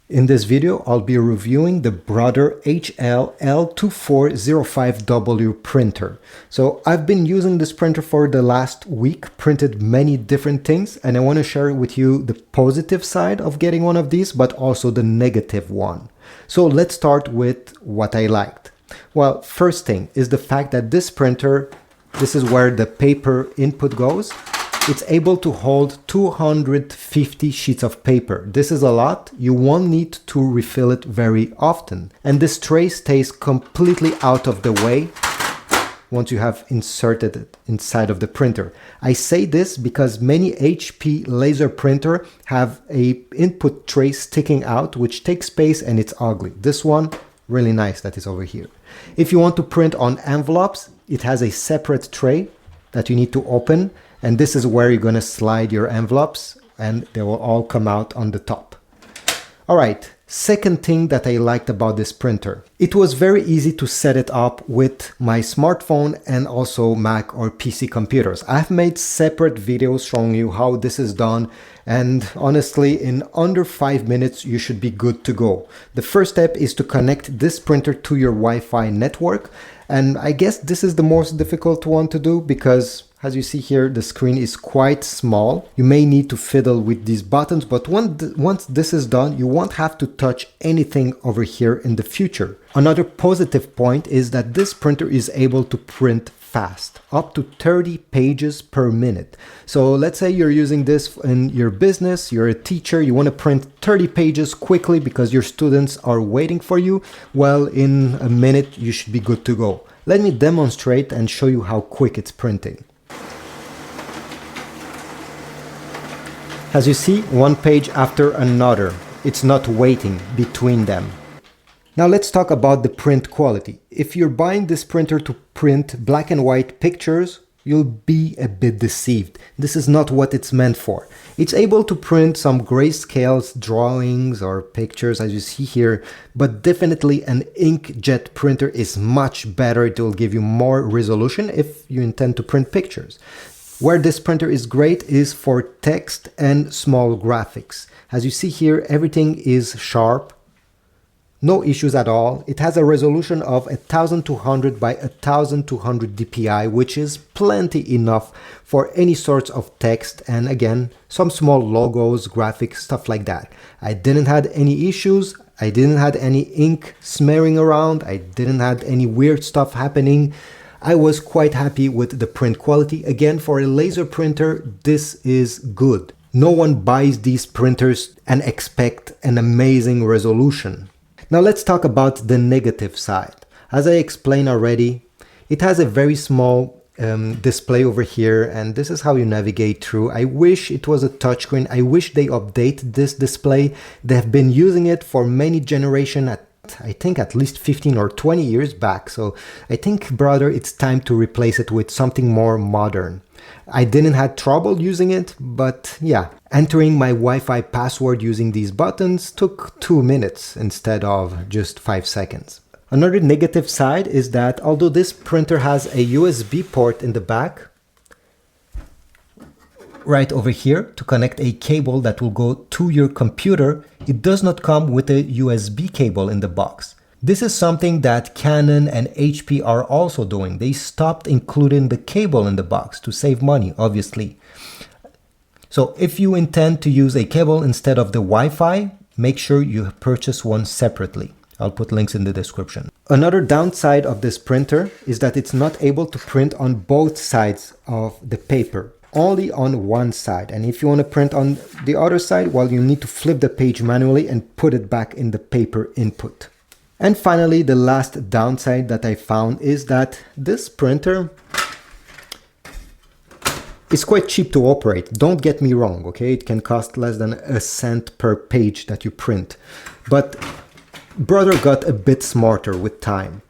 In this video, I'll be reviewing the Brother HL-L2405W printer. So I've been using this printer for the last week, printed many different things, and I want to share with you the positive side of getting one of these, but also the negative one. So let's start with what I liked. Well, first thing is the fact that this printer, this is where the paper input goes. It's able to hold 250 sheets of paper. This is a lot. You won't need to refill it very often. And this tray stays completely out of the way once you have inserted it inside of the printer. I say this because many HP laser printer have a input tray sticking out, which takes space and it's ugly. This one, really nice that is over here. If you want to print on envelopes, it has a separate tray that you need to open. And this is where you're going to slide your envelopes and they will all come out on the top. All right, second thing that I liked about this printer. It was very easy to set it up with my smartphone and also Mac or PC computers. I've made separate videos showing you how this is done. And honestly, in under 5 minutes, you should be good to go. The first step is to connect this printer to your Wi-Fi network. And I guess this is the most difficult one to do because as you see here, the screen is quite small. You may need to fiddle with these buttons, but once this is done, you won't have to touch anything over here in the future. Another positive point is that this printer is able to print fast, up to 30 pages per minute. So let's say you're using this in your business, you're a teacher, you want to print 30 pages quickly because your students are waiting for you. Well, in a minute, you should be good to go. Let me demonstrate and show you how quick it's printing. As you see, one page after another. It's not waiting between them. Now let's talk about the print quality. If you're buying this printer to print black and white pictures, you'll be a bit deceived. This is not what it's meant for. It's able to print some grayscale drawings or pictures as you see here, but definitely an inkjet printer is much better. It will give you more resolution if you intend to print pictures. Where this printer is great is for text and small graphics. As you see here, everything is sharp. No issues at all. It has a resolution of 1200 by 1200 dpi, which is plenty enough for any sorts of text and again, some small logos, graphics, stuff like that. I didn't have any issues. I didn't have any ink smearing around. I didn't have any weird stuff happening. I was quite happy with the print quality. Again, for a laser printer, this is good. No one buys these printers and expect an amazing resolution. Now let's talk about the negative side. As I explained already, it has a very small display over here, and this is how you navigate through. I wish it was a touchscreen. I wish they update this display. They have been using it for many generations, I think at least 15 or 20 years back. So I think, brother, it's time to replace it with something more modern. I didn't have trouble using it, but yeah, entering my Wi-Fi password using these buttons took 2 minutes instead of just 5 seconds. Another negative side is that although this printer has a USB port in the back, right over here to connect a cable that will go to your computer, it does not come with a USB cable in the box. This is something that Canon and HP are also doing. They stopped including the cable in the box to save money, obviously. So if you intend to use a cable instead of the Wi-Fi, make sure you purchase one separately. I'll put links in the description. Another downside of this printer is that it's not able to print on both sides of the paper. Only on one side, and if you want to print on the other side, well, you need to flip the page manually and put it back in the paper input. And finally, the last downside that I found is that this printer is quite cheap to operate. Don't get me wrong, okay? It can cost less than a cent per page that you print, but brother got a bit smarter with time.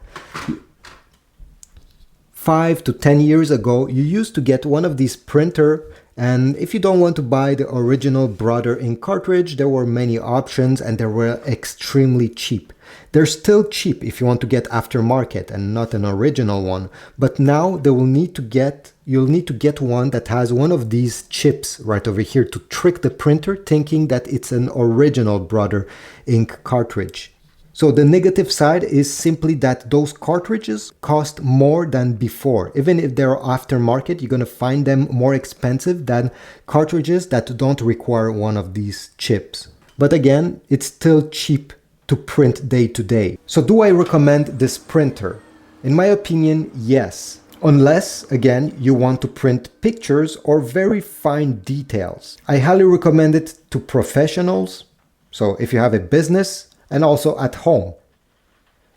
5 to 10 years ago, you used to get one of these printer, and if you don't want to buy the original Brother ink cartridge, there were many options and they were extremely cheap. They're still cheap if you want to get aftermarket and not an original one, but now they will need to get you'll need to get one that has one of these chips right over here to trick the printer, thinking that it's an original Brother ink cartridge. So the negative side is simply that those cartridges cost more than before. Even if they're aftermarket, you're going to find them more expensive than cartridges that don't require one of these chips. But again, it's still cheap to print day to day. So do I recommend this printer? In my opinion, yes. Unless, again, you want to print pictures or very fine details. I highly recommend it to professionals. So if you have a business, and also at home.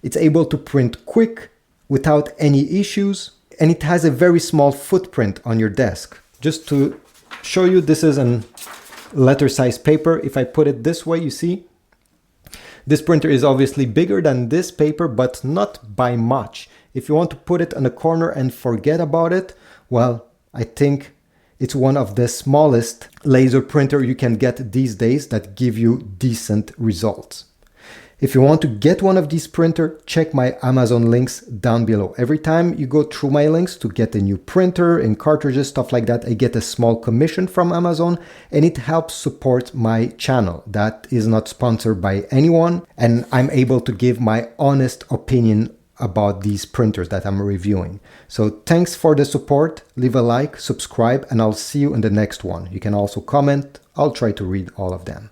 It's able to print quick without any issues, and it has a very small footprint on your desk. Just to show you, this is a letter size paper. If I put it this way, you see, this printer is obviously bigger than this paper, but not by much. If you want to put it on a corner and forget about it, well, I think it's one of the smallest laser printer you can get these days that give you decent results. If you want to get one of these printers, check my Amazon links down below. Every time you go through my links to get a new printer and cartridges, stuff like that, I get a small commission from Amazon, and it helps support my channel. That is not sponsored by anyone, and I'm able to give my honest opinion about these printers that I'm reviewing. So thanks for the support. Leave a like, subscribe, and I'll see you in the next one. You can also comment. I'll try to read all of them.